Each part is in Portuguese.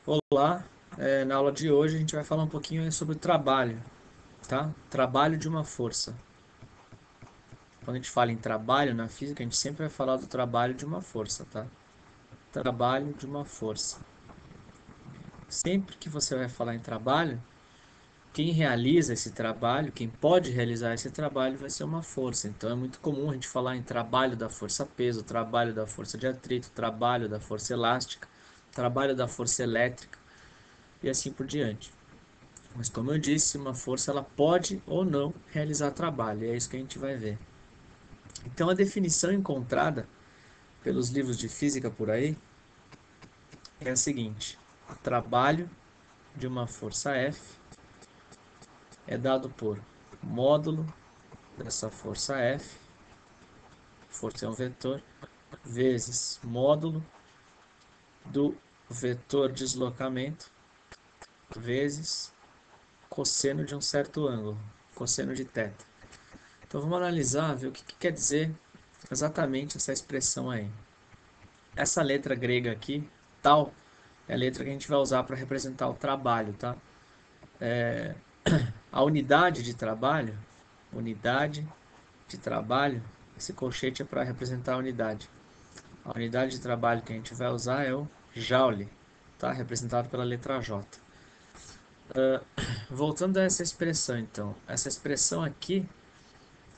Olá, na aula de hoje a gente vai falar um pouquinho aí sobre o trabalho, tá? Trabalho de uma força. Quando a gente fala em trabalho na física, a gente sempre vai falar do trabalho de uma força, tá? Trabalho de uma força. Sempre que você vai falar em trabalho, quem realiza esse trabalho, quem pode realizar esse trabalho vai ser uma força. Então é muito comum a gente falar em trabalho da força peso, trabalho da força de atrito, trabalho da força elástica, trabalho da força elétrica e assim por diante. Mas como eu disse, uma força ela pode ou não realizar trabalho, e é isso que a gente vai ver. Então a definição encontrada pelos livros de física por aí é a seguinte: o trabalho de uma força F é dado por módulo dessa força F, força é um vetor, vezes módulo do vetor deslocamento, vezes cosseno de um certo ângulo, cosseno de θ. Então vamos analisar, ver o que quer dizer exatamente essa expressão aí. Essa letra grega aqui, tal, é a letra que a gente vai usar para representar o trabalho, tá? A unidade de trabalho, esse colchete é para representar a unidade. A unidade de trabalho que a gente vai usar é o joule, tá? Representado pela letra J. Voltando a essa expressão, então. Essa expressão aqui,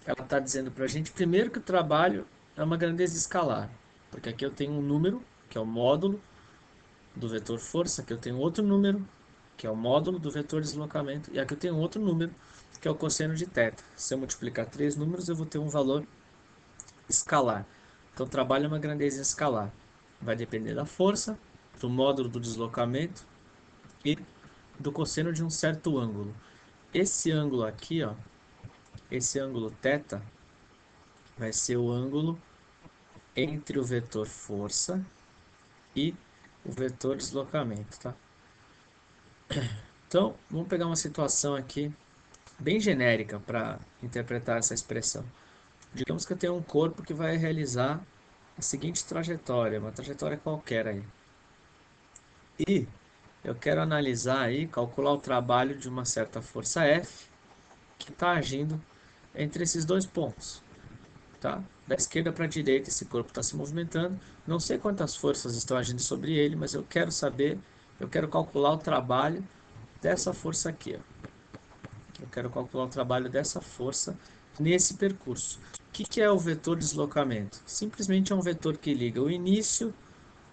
ela está dizendo para a gente, primeiro, que o trabalho é uma grandeza escalar. Porque aqui eu tenho um número, que é o módulo do vetor força, que eu tenho outro número, que é o módulo do vetor deslocamento, e aqui eu tenho outro número, que é o cosseno de θ. Se eu multiplicar três números, eu vou ter um valor escalar. Então, o trabalho é uma grandeza escalar. Vai depender da força, do módulo do deslocamento e do cosseno de um certo ângulo. Esse ângulo aqui, ó, esse ângulo θ, vai ser o ângulo entre o vetor força e o vetor deslocamento, tá? Então, vamos pegar uma situação aqui bem genérica para interpretar essa expressão. Digamos que eu tenho um corpo que vai realizar a seguinte trajetória, uma trajetória qualquer aí. E eu quero analisar aí, calcular o trabalho de uma certa força F que está agindo entre esses dois pontos, tá? Da esquerda para a direita esse corpo está se movimentando. Não sei quantas forças estão agindo sobre ele, mas eu quero saber, eu quero calcular o trabalho dessa força aqui, ó. Eu quero calcular o trabalho dessa força nesse percurso. O que é o vetor deslocamento? Simplesmente é um vetor que liga o início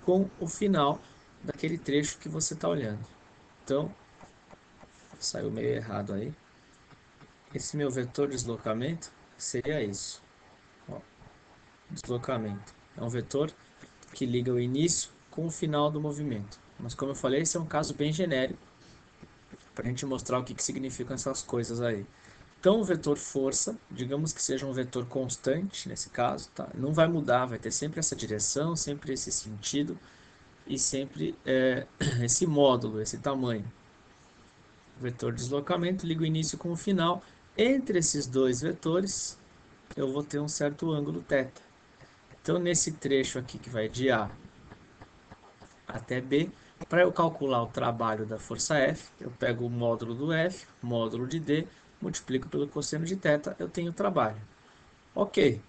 com o final daquele trecho que você está olhando. Então, saiu meio errado aí. Esse meu vetor deslocamento seria isso. Ó, deslocamento. É um vetor que liga o início com o final do movimento. Mas como eu falei, esse é um caso bem genérico para a gente mostrar o que significam essas coisas aí. Então, o vetor força, digamos que seja um vetor constante nesse caso, tá? Não vai mudar, vai ter sempre essa direção, sempre esse sentido e sempre esse módulo, esse tamanho. O vetor deslocamento liga o início com o final. Entre esses dois vetores, eu vou ter um certo ângulo θ. Então, nesse trecho aqui que vai de A até B, para eu calcular o trabalho da força F, eu pego o módulo do F, módulo de D, multiplico pelo cosseno de θ, eu tenho o trabalho. Ok,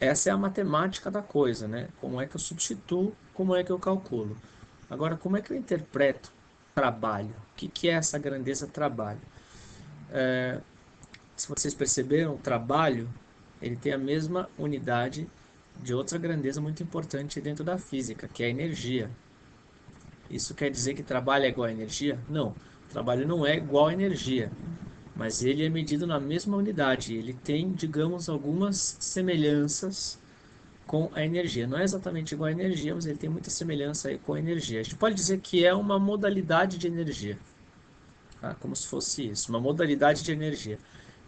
essa é a matemática da coisa, né? Como é que eu substituo, como é que eu calculo. Agora, como é que eu interpreto trabalho? O que é essa grandeza trabalho? Se vocês perceberam, o trabalho ele tem a mesma unidade de outra grandeza muito importante dentro da física, que é a energia. Isso quer dizer que trabalho é igual a energia? Não, trabalho não é igual a energia, mas ele é medido na mesma unidade. Ele tem, digamos, algumas semelhanças com a energia. Não é exatamente igual à energia, mas ele tem muita semelhança aí com a energia. A gente pode dizer que é uma modalidade de energia, tá? Como se fosse isso, uma modalidade de energia.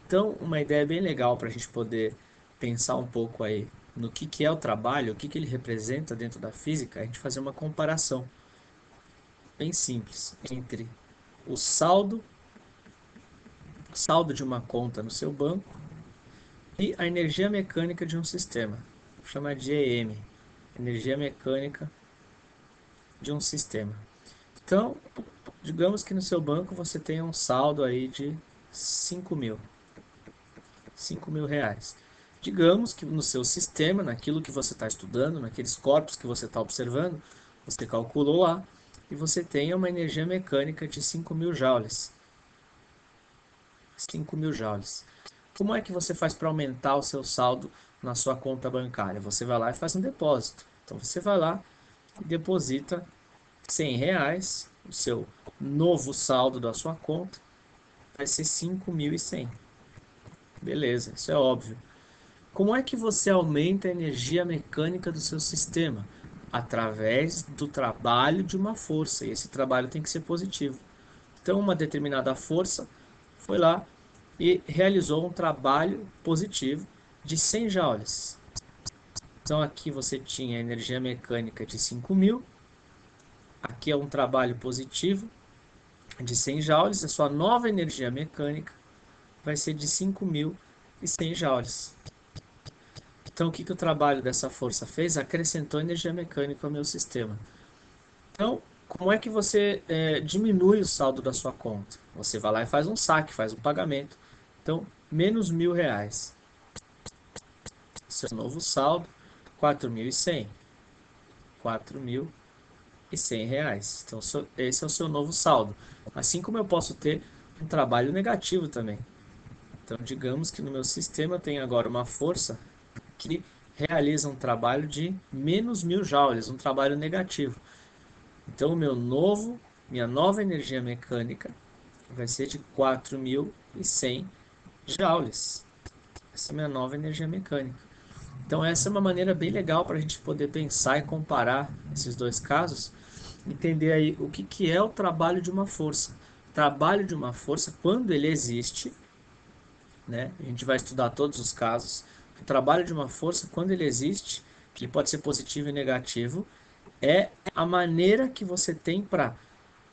Então, uma ideia bem legal para a gente poder pensar um pouco aí no que é o trabalho, o que ele representa dentro da física, é a gente fazer uma comparação bem simples entre o saldo de uma conta no seu banco e a energia mecânica de um sistema. Chama de EM, energia mecânica de um sistema. Então, digamos que no seu banco você tenha um saldo aí de 5 mil reais. Digamos que no seu sistema, naquilo que você está estudando, naqueles corpos que você está observando, você calculou lá e você tenha uma energia mecânica de 5 mil joules. 5 mil joules. Como é que você faz para aumentar o seu saldo na sua conta bancária? Você vai lá e faz um depósito. Então você vai lá e deposita 100 reais, o seu novo saldo da sua conta vai ser 5.100. Beleza, isso é óbvio. Como é que você aumenta a energia mecânica do seu sistema? Através do trabalho de uma força, e esse trabalho tem que ser positivo. Então, uma determinada força foi lá e realizou um trabalho positivo de 100 joules. Então, aqui você tinha energia mecânica de 5.000, aqui é um trabalho positivo de 100 joules, a sua nova energia mecânica vai ser de 5.100 joules. Então, o que o trabalho dessa força fez? Acrescentou energia mecânica ao meu sistema. Então, como é que você diminui o saldo da sua conta? Você vai lá e faz um saque, faz um pagamento. Então, menos R$ 1.000. Seu novo saldo, 4.100. R$ 4.100. Então, esse é o seu novo saldo. Assim como eu posso ter um trabalho negativo também. Então, digamos que no meu sistema tem agora uma força que realiza um trabalho de menos 1.000 joules, um trabalho negativo. Então, minha nova energia mecânica vai ser de 4.100 joules. Essa é a minha nova energia mecânica. Então, essa é uma maneira bem legal para a gente poder pensar e comparar esses dois casos, entender aí o que é o trabalho de uma força. O trabalho de uma força, quando ele existe, né? A gente vai estudar todos os casos. O trabalho de uma força, quando ele existe, que pode ser positivo e negativo, é a maneira que você tem para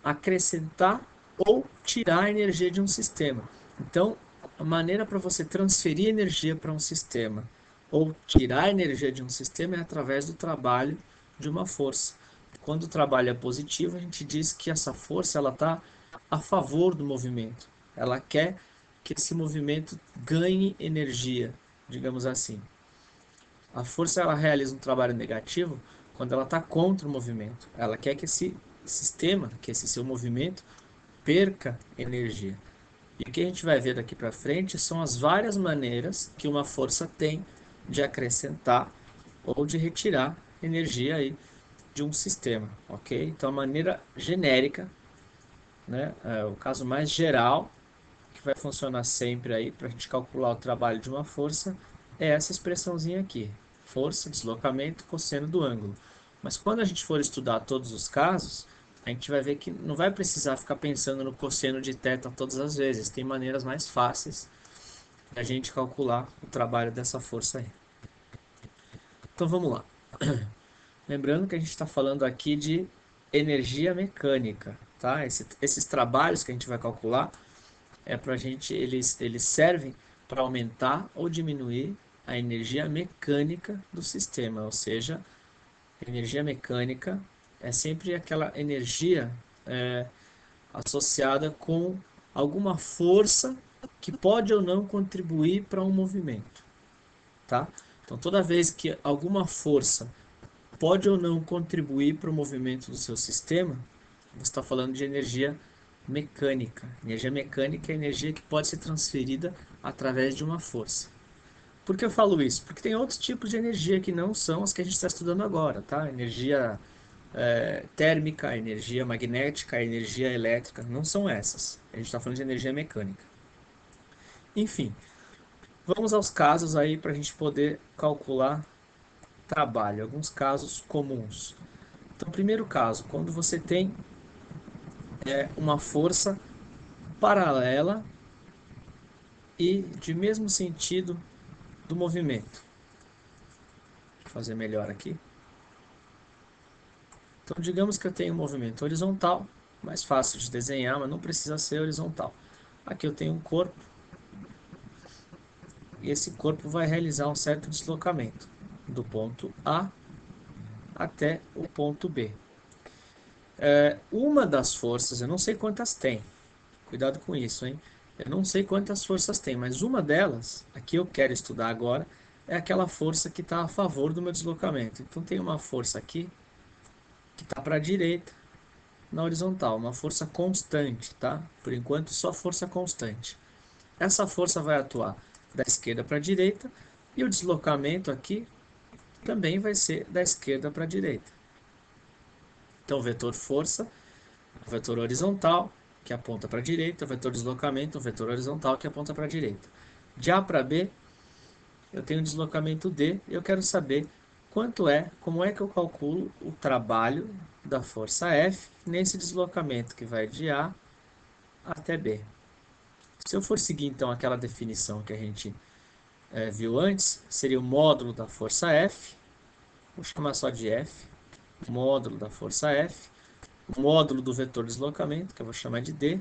acrescentar ou tirar a energia de um sistema. Então, a maneira para você transferir energia para um sistema ou tirar a energia de um sistema é através do trabalho de uma força. Quando o trabalho é positivo, a gente diz que essa força ela está a favor do movimento. Ela quer que esse movimento ganhe energia, digamos assim. A força ela realiza um trabalho negativo quando ela está contra o movimento. Ela quer que esse sistema, que esse seu movimento, perca energia. E o que a gente vai ver daqui para frente são as várias maneiras que uma força tem de acrescentar ou de retirar energia aí de um sistema, ok? Então, a maneira genérica, né, o caso mais geral que vai funcionar sempre aí para a gente calcular o trabalho de uma força é essa expressãozinha aqui, força, deslocamento, cosseno do ângulo. Mas quando a gente for estudar todos os casos, a gente vai ver que não vai precisar ficar pensando no cosseno de θ todas as vezes. Tem maneiras mais fáceis de a gente calcular o trabalho dessa força aí. Então vamos lá. Lembrando que a gente está falando aqui de energia mecânica, tá? Esses trabalhos que a gente vai calcular eles servem para aumentar ou diminuir a energia mecânica do sistema, ou seja, energia mecânica é sempre aquela energia associada com alguma força que pode ou não contribuir para um movimento, tá? Então, toda vez que alguma força pode ou não contribuir para o movimento do seu sistema, você está falando de energia mecânica. Energia mecânica é energia que pode ser transferida através de uma força. Por que eu falo isso? Porque tem outros tipos de energia que não são as que a gente está estudando agora, tá? Energia térmica, energia magnética, energia elétrica, não são essas. A gente está falando de energia mecânica. Enfim, vamos aos casos aí para a gente poder calcular trabalho, alguns casos comuns. Então, primeiro caso, quando você tem uma força paralela e de mesmo sentido do movimento. Vou fazer melhor aqui. Então, digamos que eu tenho um movimento horizontal, mais fácil de desenhar, mas não precisa ser horizontal. Aqui eu tenho um corpo, e esse corpo vai realizar um certo deslocamento do ponto A até o ponto B. Uma das forças, eu não sei quantas tem, cuidado com isso, hein? Eu não sei quantas forças tem, mas uma delas, a que eu quero estudar agora, é aquela força que está a favor do meu deslocamento. Então tem uma força aqui que está para a direita na horizontal, uma força constante, tá? Por enquanto, só força constante. Essa força vai atuar da esquerda para a direita e o deslocamento aqui também vai ser da esquerda para a direita. Então, o vetor força, o vetor horizontal, que aponta para a direita, o vetor deslocamento, o vetor horizontal, que aponta para a direita. De A para B, eu tenho deslocamento D, e eu quero saber como é que eu calculo o trabalho da força F nesse deslocamento que vai de A até B. Se eu for seguir então aquela definição que a gente viu antes, seria o módulo da força F, vou chamar só de F, módulo da força F, o módulo do vetor deslocamento, que eu vou chamar de D,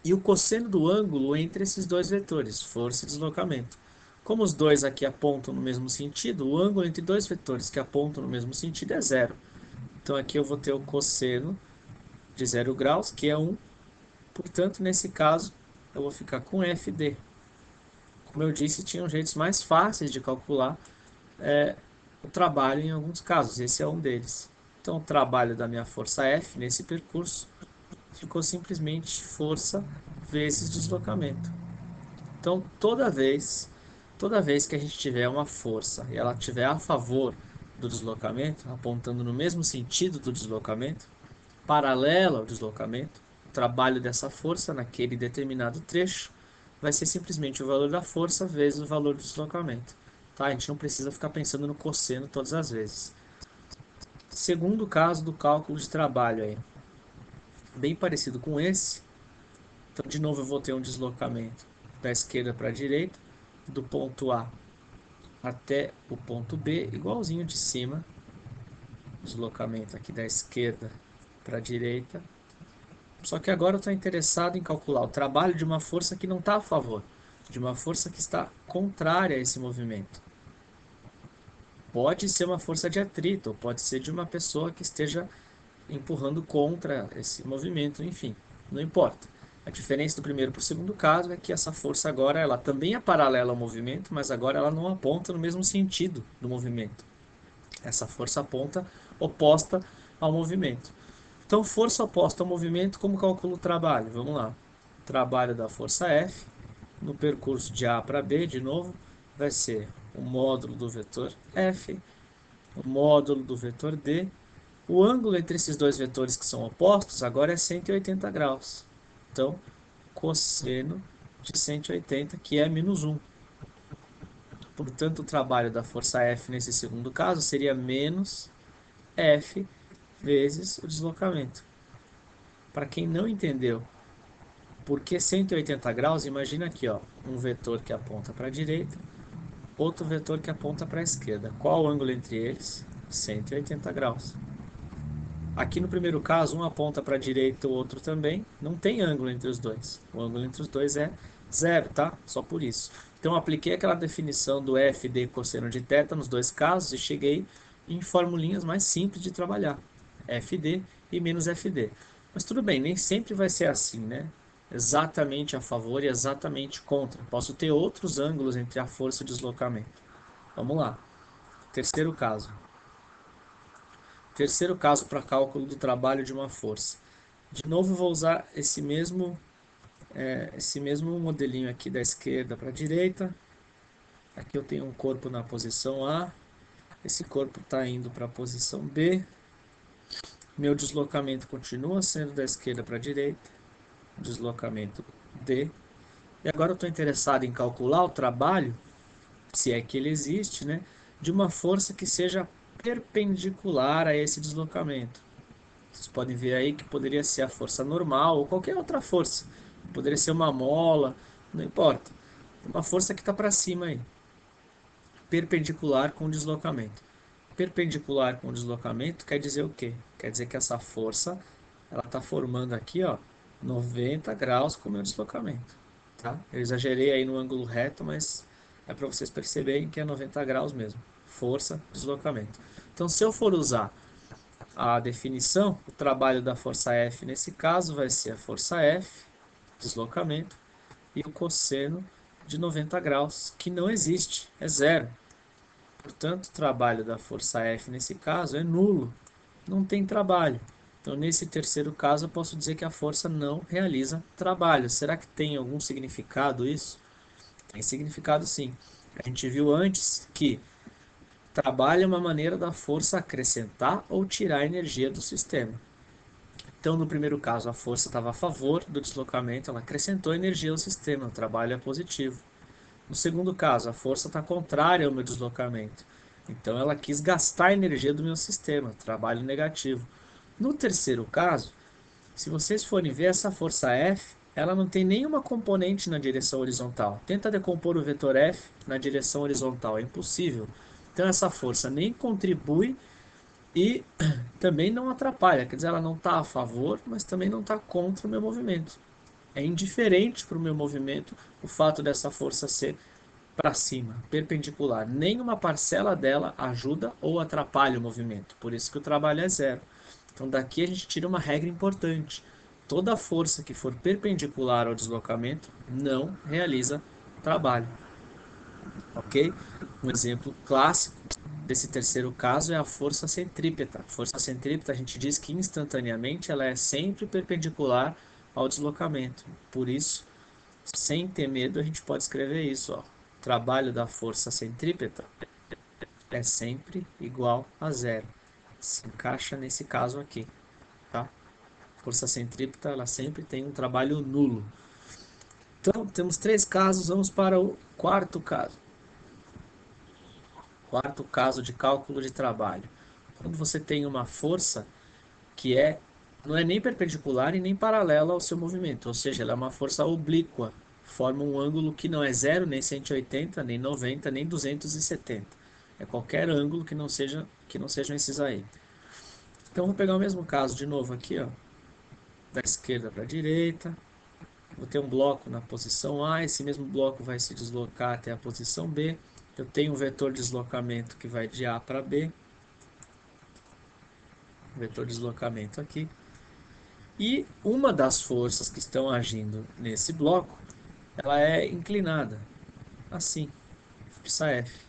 e o cosseno do ângulo entre esses dois vetores, força e deslocamento. Como os dois aqui apontam no mesmo sentido, o ângulo entre dois vetores que apontam no mesmo sentido é zero. Então aqui eu vou ter o cosseno de 0 graus, que é 1. Portanto, nesse caso, eu vou ficar com FD. Como eu disse, tinham jeitos mais fáceis de calcular o trabalho em alguns casos. Esse é um deles. Então, o trabalho da minha força F nesse percurso ficou simplesmente força vezes deslocamento. Então, toda vez que a gente tiver uma força e ela estiver a favor do deslocamento, apontando no mesmo sentido do deslocamento, paralela ao deslocamento, o trabalho dessa força naquele determinado trecho vai ser simplesmente o valor da força vezes o valor do deslocamento. Tá? A gente não precisa ficar pensando no cosseno todas as vezes. Segundo caso do cálculo de trabalho aí, bem parecido com esse. Então, de novo, eu vou ter um deslocamento da esquerda para a direita, do ponto A até o ponto B, igualzinho de cima. Deslocamento aqui da esquerda para a direita. Só que agora eu estou interessado em calcular o trabalho de uma força que não está a favor, de uma força que está contrária a esse movimento. Pode ser uma força de atrito, ou pode ser de uma pessoa que esteja empurrando contra esse movimento, enfim, não importa. A diferença do primeiro para o segundo caso é que essa força agora ela também é paralela ao movimento, mas agora ela não aponta no mesmo sentido do movimento. Essa força aponta oposta ao movimento. Então, força oposta ao movimento, como calculo o trabalho? Vamos lá. O trabalho da força F no percurso de A para B, de novo, vai ser o módulo do vetor F, o módulo do vetor D. O ângulo entre esses dois vetores que são opostos agora é 180 graus. Então, cosseno de 180, que é menos 1. Portanto, o trabalho da força F nesse segundo caso seria menos F vezes o deslocamento. Para quem não entendeu por que 180 graus, imagina aqui, ó, um vetor que aponta para a direita, outro vetor que aponta para a esquerda. Qual o ângulo entre eles? 180 graus. Aqui no primeiro caso, um aponta para a direita, o outro também. Não tem ângulo entre os dois. O ângulo entre os dois é zero, tá? Só por isso. Então, apliquei aquela definição do FD cosseno de θ nos dois casos e cheguei em formulinhas mais simples de trabalhar. FD e menos FD. Mas tudo bem, nem sempre vai ser assim, né? Exatamente a favor e exatamente contra. Posso ter outros ângulos entre a força e o deslocamento. Vamos lá. Terceiro caso. Terceiro caso para cálculo do trabalho de uma força. De novo, vou usar esse mesmo modelinho aqui da esquerda para a direita. Aqui eu tenho um corpo na posição A. Esse corpo está indo para a posição B. Meu deslocamento continua sendo da esquerda para a direita. Deslocamento D. E agora eu estou interessado em calcular o trabalho, se é que ele existe, né, de uma força que seja perpendicular a esse deslocamento. Vocês podem ver aí que poderia ser a força normal ou qualquer outra força. Poderia ser uma mola, não importa. Uma força que está para cima aí. Perpendicular com o deslocamento. Perpendicular com o deslocamento quer dizer o quê? Quer dizer que essa força ela está formando aqui, ó, 90 graus com o meu deslocamento. Tá? Eu exagerei aí no ângulo reto, mas é para vocês perceberem que é 90 graus mesmo. Força, deslocamento. Então, se eu for usar a definição, o trabalho da força F nesse caso vai ser a força F, deslocamento, e o cosseno de 90 graus, que não existe, é zero. Portanto, o trabalho da força F nesse caso é nulo, não tem trabalho. Então, nesse terceiro caso, eu posso dizer que a força não realiza trabalho. Será que tem algum significado isso? Tem significado sim. A gente viu antes que trabalho é uma maneira da força acrescentar ou tirar energia do sistema. Então, no primeiro caso, a força estava a favor do deslocamento, ela acrescentou energia ao sistema, o trabalho é positivo. No segundo caso, a força está contrária ao meu deslocamento, então ela quis gastar energia do meu sistema, trabalho negativo. No terceiro caso, se vocês forem ver essa força F, ela não tem nenhuma componente na direção horizontal. Tenta decompor o vetor F na direção horizontal, é impossível. Então essa força nem contribui e também não atrapalha, quer dizer, ela não está a favor, mas também não está contra o meu movimento. É indiferente para o meu movimento o fato dessa força ser para cima, perpendicular. Nenhuma parcela dela ajuda ou atrapalha o movimento, por isso que o trabalho é zero. Então daqui a gente tira uma regra importante. Toda força que for perpendicular ao deslocamento não realiza trabalho, ok? Um exemplo clássico desse terceiro caso é a força centrípeta. A força centrípeta, a gente diz que instantaneamente ela é sempre perpendicular ao deslocamento. Por isso, sem ter medo, a gente pode escrever isso, ó. O trabalho da força centrípeta é sempre igual a zero. Se encaixa nesse caso aqui, tá? Força centrípeta, ela sempre tem um trabalho nulo. Então, temos três casos, vamos para o quarto caso. Quarto caso de cálculo de trabalho. Quando você tem uma força que não é nem perpendicular e nem paralela ao seu movimento, ou seja, ela é uma força oblíqua, forma um ângulo que não é zero, nem 180, nem 90, nem 270. É qualquer ângulo que não sejam esses aí. Então, vou pegar o mesmo caso de novo aqui, ó, da esquerda para a direita. Vou ter um bloco na posição A, esse mesmo bloco vai se deslocar até a posição B. Eu tenho um vetor de deslocamento que vai de A para B. Vetor de deslocamento aqui. E uma das forças que estão agindo nesse bloco, ela é inclinada, assim, força F.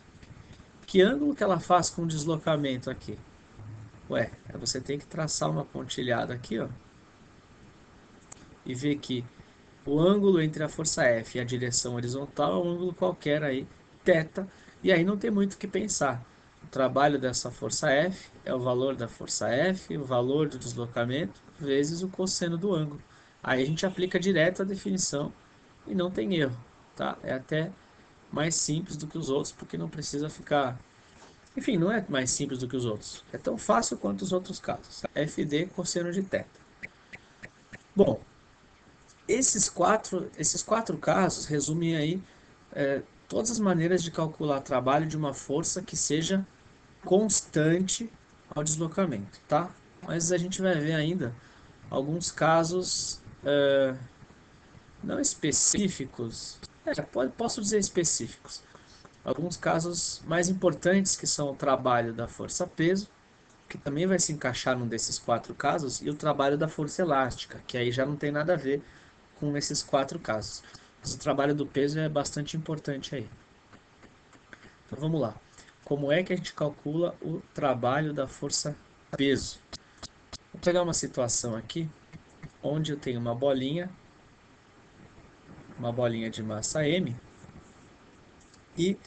Que ângulo que ela faz com o deslocamento aqui? Ué, você tem que traçar uma pontilhada aqui, ó, e ver que o ângulo entre a força F e a direção horizontal é um ângulo qualquer aí, θ, e aí não tem muito o que pensar. O trabalho dessa força F é o valor da força F, o valor do deslocamento, vezes o cosseno do ângulo. Aí a gente aplica direto a definição e não tem erro, tá? É até mais simples do que os outros, porque não precisa ficar... Enfim, não é mais simples do que os outros. É tão fácil quanto os outros casos. FD cosseno de θ. Bom, esses quatro casos resumem aí todas as maneiras de calcular trabalho de uma força que seja constante ao deslocamento, tá? Mas a gente vai ver ainda alguns casos não específicos, posso dizer específicos, alguns casos mais importantes que são o trabalho da força-peso, que também vai se encaixar num desses quatro casos, e o trabalho da força elástica, que aí já não tem nada a ver com esses quatro casos. Mas o trabalho do peso é bastante importante aí. Então vamos lá. Como é que a gente calcula o trabalho da força peso? Vou pegar uma situação aqui, onde eu tenho uma bolinha de massa M, e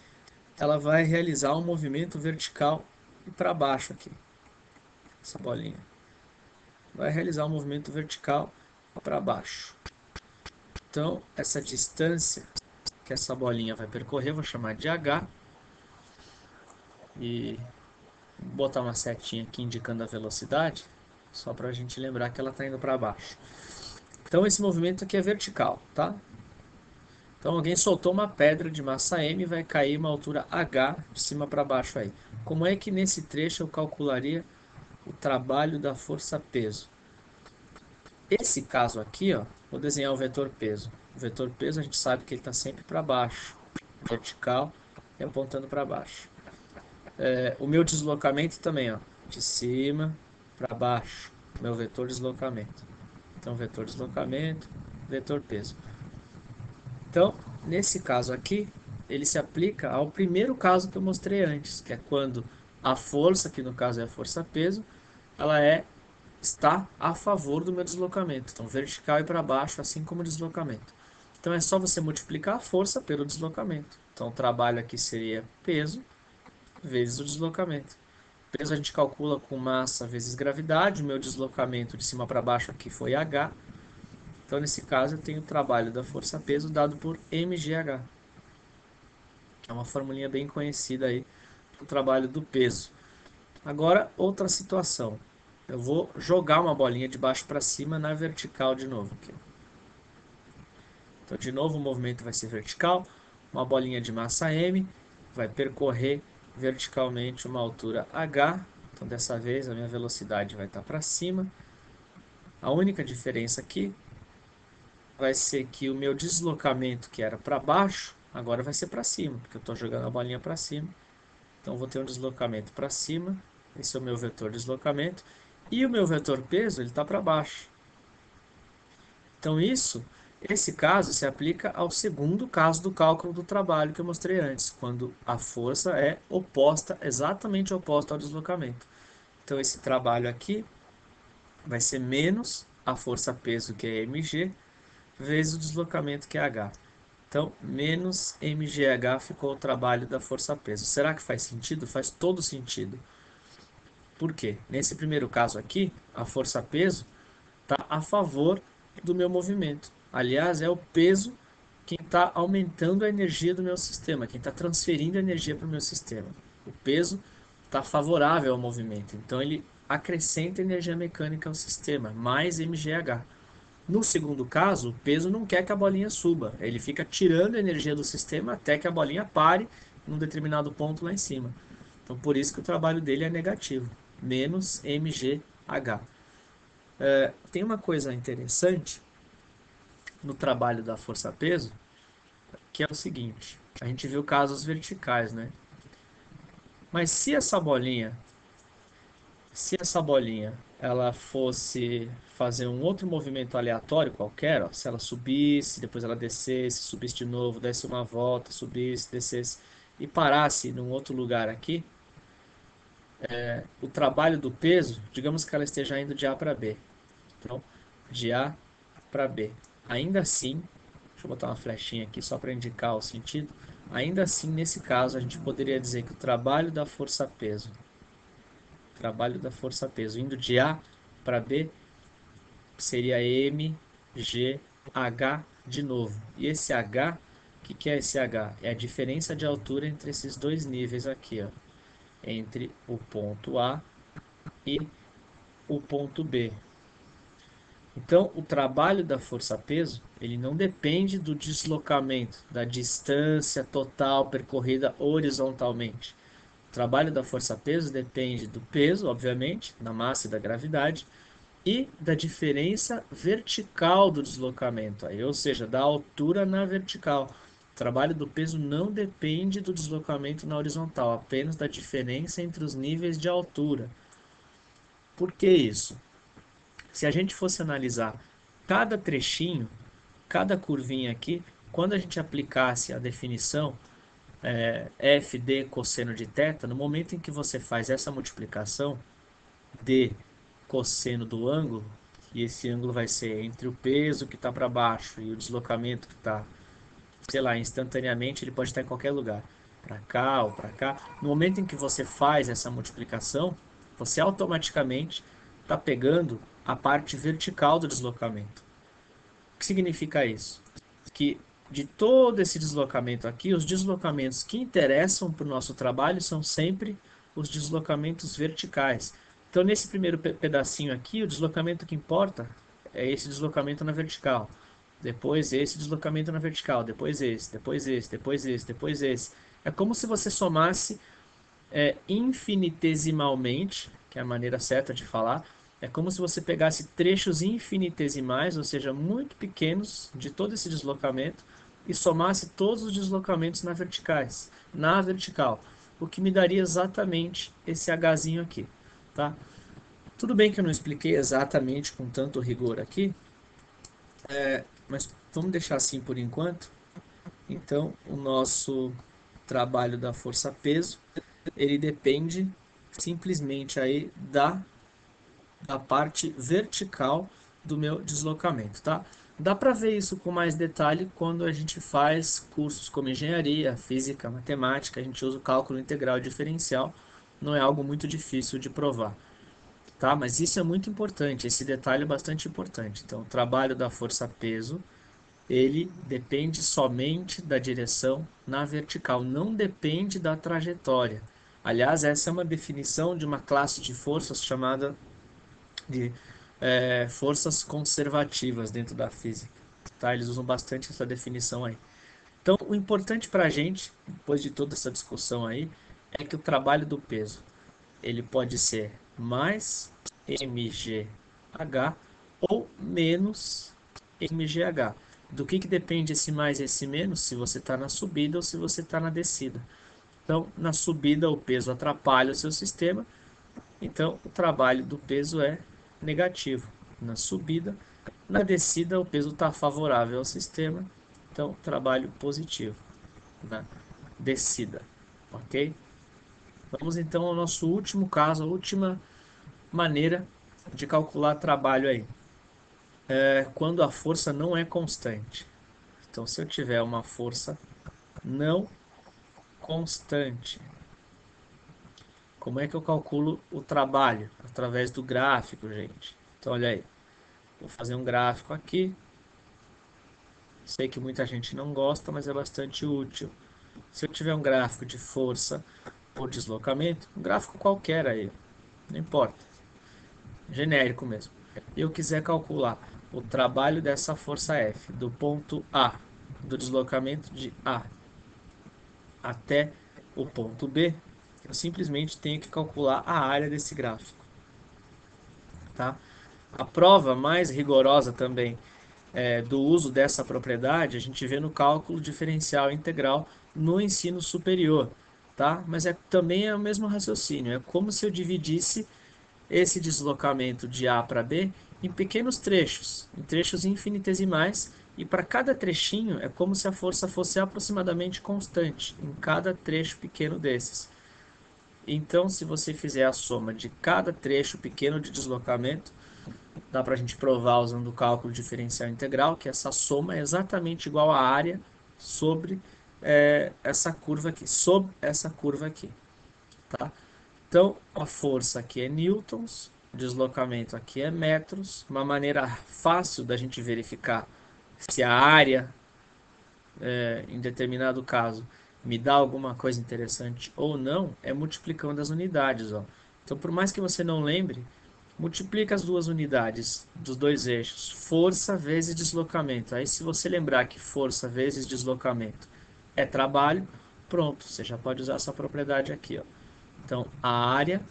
ela vai realizar um movimento vertical e para baixo aqui. Essa bolinha vai realizar um movimento vertical para baixo. Então, essa distância que essa bolinha vai percorrer, vou chamar de H, e vou botar uma setinha aqui indicando a velocidade, só para a gente lembrar que ela está indo para baixo. Então, esse movimento aqui é vertical, tá? Então, alguém soltou uma pedra de massa M e vai cair uma altura H de cima para baixo aí. Como é que nesse trecho eu calcularia o trabalho da força-peso? Esse caso aqui, ó, vou desenhar o vetor peso. O vetor peso a gente sabe que ele está sempre para baixo, vertical e apontando para baixo. O meu deslocamento também, ó, de cima para baixo, meu vetor deslocamento. Então, vetor deslocamento, vetor peso. Então, nesse caso aqui, ele se aplica ao primeiro caso que eu mostrei antes, que é quando a força, que no caso é a força-peso, ela está a favor do meu deslocamento. Então, vertical e para baixo, assim como o deslocamento. Então, é só você multiplicar a força pelo deslocamento. Então, o trabalho aqui seria peso vezes o deslocamento. Peso a gente calcula com massa vezes gravidade. O meu deslocamento de cima para baixo aqui foi h. Então, nesse caso, eu tenho o trabalho da força-peso dado por mgh. É uma formulinha bem conhecida aí do trabalho do peso. Agora, outra situação. Eu vou jogar uma bolinha de baixo para cima na vertical de novo. Aqui. Então, de novo, o movimento vai ser vertical. Uma bolinha de massa M vai percorrer verticalmente uma altura h. Então, dessa vez, a minha velocidade vai estar para cima. A única diferença aqui vai ser que o meu deslocamento, que era para baixo, agora vai ser para cima, porque eu estou jogando a bolinha para cima. Então, vou ter um deslocamento para cima. Esse é o meu vetor deslocamento. E o meu vetor peso, ele está para baixo. Então, esse caso se aplica ao segundo caso do cálculo do trabalho que eu mostrei antes, quando a força é oposta, exatamente oposta ao deslocamento. Então, esse trabalho aqui vai ser menos a força-peso, que é mg, vezes o deslocamento, que é h. Então, menos mgh ficou o trabalho da força-peso. Será que faz sentido? Faz todo sentido. Por quê? Nesse primeiro caso aqui, a força-peso está a favor do meu movimento. Aliás, é o peso quem está aumentando a energia do meu sistema, quem está transferindo energia para o meu sistema. O peso está favorável ao movimento, então ele acrescenta energia mecânica ao sistema, mais mgh. No segundo caso, o peso não quer que a bolinha suba, ele fica tirando energia do sistema até que a bolinha pare num determinado ponto lá em cima. Então, por isso que o trabalho dele é negativo, menos mgh. Tem uma coisa interessante no trabalho da força-peso, que é o seguinte, a gente viu casos verticais, né? Mas se essa bolinha ela fosse fazer um outro movimento aleatório qualquer, ó, se ela subisse, depois ela descesse, subisse de novo, desse uma volta, subisse, descesse e parasse num outro lugar aqui, o trabalho do peso, digamos que ela esteja indo de A para B. Então, de A para B. Ainda assim, deixa eu botar uma flechinha aqui só para indicar o sentido. Ainda assim, nesse caso, a gente poderia dizer que o trabalho da força-peso indo de A para B seria mgh de novo. E esse h, o que é esse h? É a diferença de altura entre esses dois níveis aqui, ó, entre o ponto A e o ponto B. Então, o trabalho da força-peso, ele não depende do deslocamento, da distância total percorrida horizontalmente. O trabalho da força-peso depende do peso, obviamente, da massa e da gravidade, e da diferença vertical do deslocamento, aí, ou seja, da altura na vertical. O trabalho do peso não depende do deslocamento na horizontal, apenas da diferença entre os níveis de altura. Por que isso? Se a gente fosse analisar cada trechinho, cada curvinha aqui, quando a gente aplicasse a definição f de cosseno de θ, no momento em que você faz essa multiplicação de cosseno do ângulo, e esse ângulo vai ser entre o peso que está para baixo e o deslocamento que está, sei lá, instantaneamente, ele pode estar em qualquer lugar, para cá ou para cá. No momento em que você faz essa multiplicação, você automaticamente está pegando a parte vertical do deslocamento. O que significa isso? Que de todo esse deslocamento aqui, os deslocamentos que interessam para o nosso trabalho são sempre os deslocamentos verticais. Então, nesse primeiro pedacinho aqui, o deslocamento que importa é esse deslocamento na vertical. Depois esse deslocamento na vertical, depois esse, depois esse, depois esse, depois esse. É como se você somasse infinitesimalmente, que é a maneira certa de falar, é como se você pegasse trechos infinitesimais, ou seja, muito pequenos, de todo esse deslocamento, e somasse todos os deslocamentos na vertical, o que me daria exatamente esse Hzinho aqui, tá? Tudo bem que eu não expliquei exatamente com tanto rigor aqui, mas vamos deixar assim por enquanto. Então, o nosso trabalho da força-peso, ele depende simplesmente aí da parte vertical do meu deslocamento, tá? Dá para ver isso com mais detalhe quando a gente faz cursos como engenharia, física, matemática, a gente usa o cálculo integral diferencial, não é algo muito difícil de provar, tá? Mas isso é muito importante, esse detalhe é bastante importante. Então, o trabalho da força-peso, ele depende somente da direção na vertical, não depende da trajetória. Aliás, essa é uma definição de uma classe de forças chamada de forças conservativas dentro da física. Tá? Eles usam bastante essa definição aí. Então, o importante para a gente, depois de toda essa discussão aí, é que o trabalho do peso ele pode ser mais mgh ou menos mgh. Do que depende esse mais e esse menos? Se você está na subida ou se você está na descida. Então, na subida, o peso atrapalha o seu sistema, então o trabalho do peso é negativo na subida. Na descida, o peso está favorável ao sistema, então trabalho positivo na descida, ok? Vamos então ao nosso último caso, a última maneira de calcular trabalho aí. É quando a força não é constante. Então, se eu tiver uma força não constante, como é que eu calculo o trabalho? Através do gráfico, gente. Então, olha aí. Vou fazer um gráfico aqui. Sei que muita gente não gosta, mas é bastante útil. Se eu tiver um gráfico de força por deslocamento, um gráfico qualquer aí, não importa, genérico mesmo. E eu quiser calcular o trabalho dessa força F do ponto A, do deslocamento de A até o ponto B, eu simplesmente tenho que calcular a área desse gráfico, tá? A prova mais rigorosa também do uso dessa propriedade a gente vê no cálculo diferencial integral no ensino superior, tá? Mas também é o mesmo raciocínio, é como se eu dividisse esse deslocamento de A para B em pequenos trechos, em trechos infinitesimais, e para cada trechinho é como se a força fosse aproximadamente constante em cada trecho pequeno desses. Então, se você fizer a soma de cada trecho pequeno de deslocamento, dá para a gente provar usando o cálculo diferencial integral que essa soma é exatamente igual à área sobre essa curva aqui, sobre essa curva aqui, tá? Então, a força aqui é newtons, o deslocamento aqui é metros. Uma maneira fácil da gente verificar se a área, em determinado caso, me dá alguma coisa interessante ou não, é multiplicando as unidades, ó. Então, por mais que você não lembre, multiplica as duas unidades dos dois eixos, força vezes deslocamento. Aí, se você lembrar que força vezes deslocamento é trabalho, pronto, você já pode usar essa propriedade aqui, ó. Então, a área,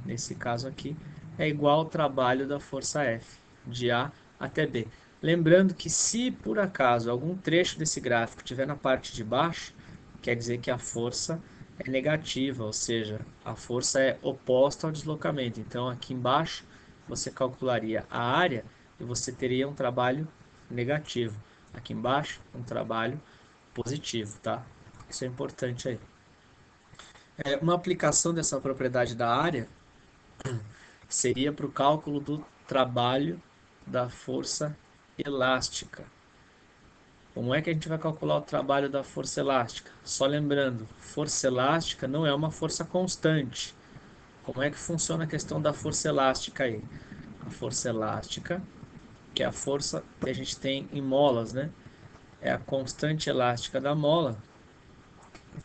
nesse caso aqui, é igual ao trabalho da força F, de A até B. Lembrando que se por acaso algum trecho desse gráfico estiver na parte de baixo, quer dizer que a força é negativa, ou seja, a força é oposta ao deslocamento. Então, aqui embaixo, você calcularia a área e você teria um trabalho negativo. Aqui embaixo, um trabalho positivo, tá? Isso é importante aí. Uma aplicação dessa propriedade da área seria para o cálculo do trabalho da força elástica. Como é que a gente vai calcular o trabalho da força elástica? Só lembrando, força elástica não é uma força constante. Como é que funciona a questão da força elástica aí? A força elástica, que é a força que a gente tem em molas, né? É a constante elástica da mola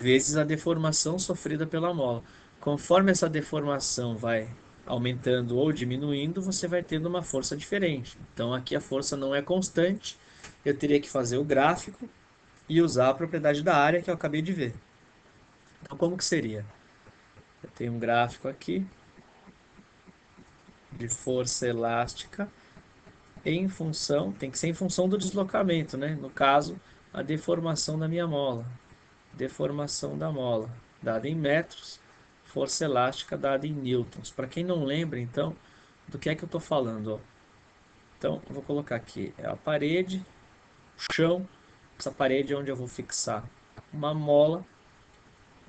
vezes a deformação sofrida pela mola. Conforme essa deformação vai aumentando ou diminuindo, você vai tendo uma força diferente. Então aqui a força não é constante, eu teria que fazer o gráfico e usar a propriedade da área que eu acabei de ver. Então como que seria? Eu tenho um gráfico aqui de força elástica em função, tem que ser em função do deslocamento, né? No caso, a deformação da minha mola. Deformação da mola, dada em metros, força elástica dada em newtons. Para quem não lembra, então, do que é que eu estou falando? Ó. Então, eu vou colocar aqui a parede, o chão, essa parede é onde eu vou fixar uma mola,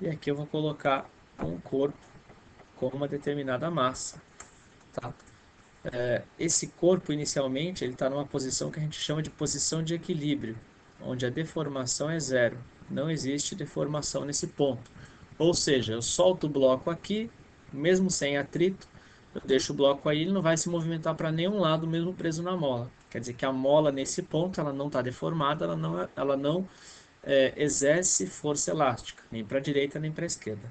e aqui eu vou colocar um corpo com uma determinada massa. Tá? Esse corpo, inicialmente, ele está numa posição que a gente chama de posição de equilíbrio, onde a deformação é zero. Não existe deformação nesse ponto. Ou seja, eu solto o bloco aqui, mesmo sem atrito, eu deixo o bloco aí, ele não vai se movimentar para nenhum lado, mesmo preso na mola. Quer dizer que a mola, nesse ponto, ela não está deformada, ela não exerce força elástica, nem para a direita nem para a esquerda.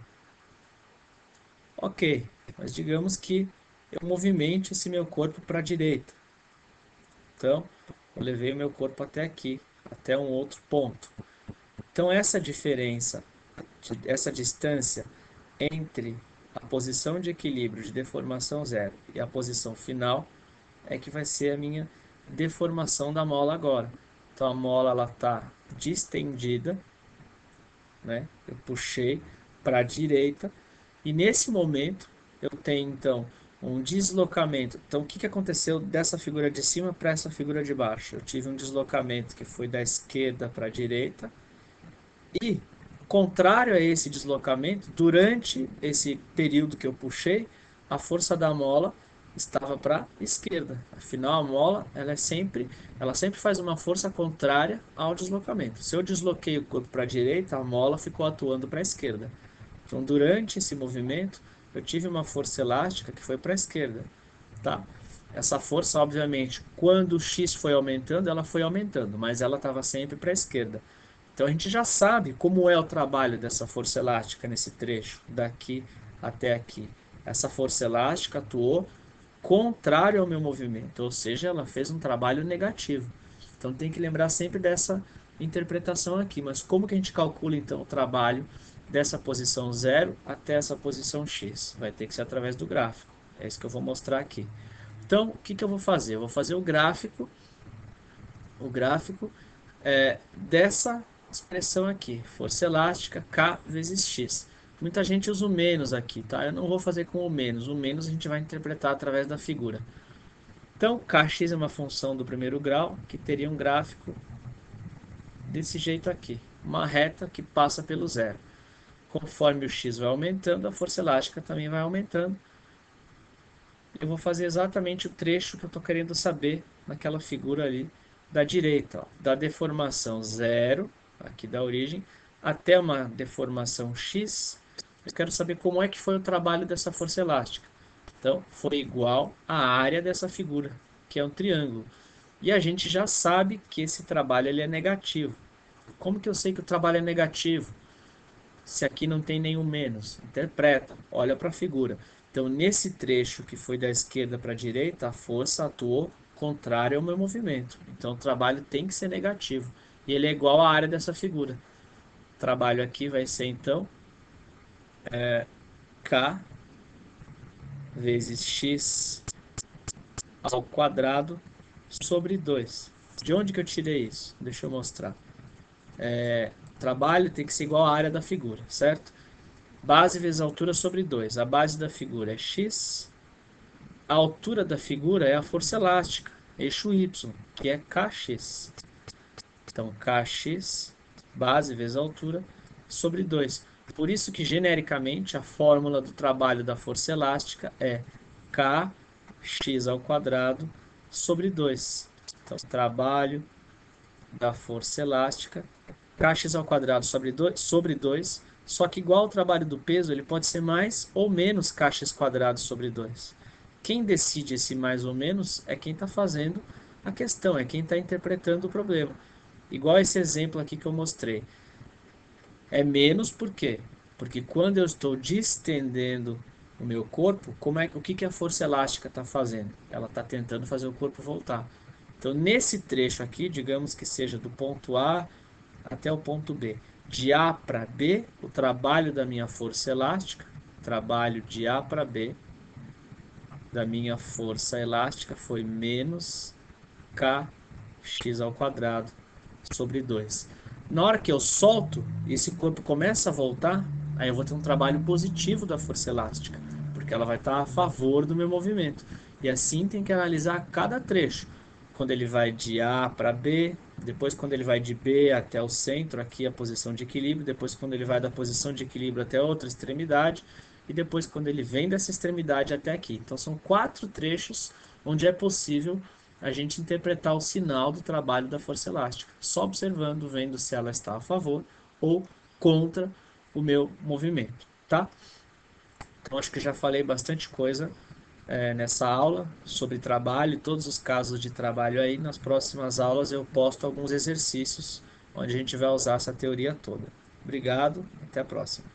Ok, mas digamos que eu movimente esse meu corpo para a direita. Então, eu levei o meu corpo até aqui, até um outro ponto. Então, essa diferença, essa distância entre a posição de equilíbrio de deformação zero e a posição final é que vai ser a minha deformação da mola agora. Então, a mola está distendida, né? Eu puxei para a direita e nesse momento eu tenho então um deslocamento. Então o que que aconteceu dessa figura de cima para essa figura de baixo? Eu tive um deslocamento que foi da esquerda para a direita e contrário a esse deslocamento, durante esse período que eu puxei, a força da mola estava para a esquerda. Afinal, a mola ela sempre faz uma força contrária ao deslocamento. Se eu desloquei o corpo para a direita, a mola ficou atuando para a esquerda. Então, durante esse movimento, eu tive uma força elástica que foi para a esquerda, tá? Essa força, obviamente, quando o x foi aumentando, ela foi aumentando, mas ela estava sempre para a esquerda. Então, a gente já sabe como é o trabalho dessa força elástica nesse trecho, daqui até aqui. Essa força elástica atuou contrário ao meu movimento, ou seja, ela fez um trabalho negativo. Então, tem que lembrar sempre dessa interpretação aqui. Mas como que a gente calcula, então, o trabalho dessa posição zero até essa posição x? Vai ter que ser através do gráfico. É isso que eu vou mostrar aqui. Então, o que que eu vou fazer? Eu vou fazer o gráfico dessa expressão aqui, força elástica K vezes X. Muita gente usa o menos aqui, tá? Eu não vou fazer com o menos. O menos a gente vai interpretar através da figura. Então, Kx é uma função do primeiro grau que teria um gráfico desse jeito aqui. Uma reta que passa pelo zero. Conforme o x vai aumentando, a força elástica também vai aumentando. Eu vou fazer exatamente o trecho que eu estou querendo saber naquela figura ali da direita, ó, da deformação zero, aqui da origem, até uma deformação x. Eu quero saber como é que foi o trabalho dessa força elástica. Então, foi igual à área dessa figura, que é um triângulo. E a gente já sabe que esse trabalho ele é negativo. Como que eu sei que o trabalho é negativo? Se aqui não tem nenhum menos. Interpreta, olha para a figura. Então, nesse trecho que foi da esquerda para a direita, a força atuou contrária ao meu movimento. Então, o trabalho tem que ser negativo. E ele é igual à área dessa figura. O trabalho aqui vai ser, então, K vezes X ao quadrado sobre 2. De onde que eu tirei isso? Deixa eu mostrar. Trabalho tem que ser igual à área da figura, certo? Base vezes altura sobre 2. A base da figura é x. A altura da figura é a força elástica, eixo y, que é kx. Então, kx, base vezes altura, sobre 2. Por isso que, genericamente, a fórmula do trabalho da força elástica é kx ao quadrado sobre 2. Então, trabalho da força elástica, kx ao quadrado sobre 2, só que igual ao trabalho do peso, ele pode ser mais ou menos kx quadrado sobre 2. Quem decide esse mais ou menos é quem está fazendo a questão, é quem está interpretando o problema. Igual esse exemplo aqui que eu mostrei. É menos por quê? Porque quando eu estou distendendo o meu corpo, o que a força elástica está fazendo? Ela está tentando fazer o corpo voltar. Então, nesse trecho aqui, digamos que seja do ponto A até o ponto B. De A para B, o trabalho da minha força elástica, trabalho de A para B, da minha força elástica foi menos kx ao quadrado sobre 2. Na hora que eu solto, esse corpo começa a voltar, aí eu vou ter um trabalho positivo da força elástica, porque ela vai estar a favor do meu movimento. E assim tem que analisar cada trecho. Quando ele vai de A para B, depois quando ele vai de B até o centro, aqui a posição de equilíbrio, depois quando ele vai da posição de equilíbrio até outra extremidade, e depois quando ele vem dessa extremidade até aqui. Então são 4 trechos onde é possível a gente interpretar o sinal do trabalho da força elástica, só observando, vendo se ela está a favor ou contra o meu movimento, tá? Então acho que já falei bastante coisa nessa aula sobre trabalho e todos os casos de trabalho aí. Nas próximas aulas eu posto alguns exercícios onde a gente vai usar essa teoria toda. Obrigado, até a próxima.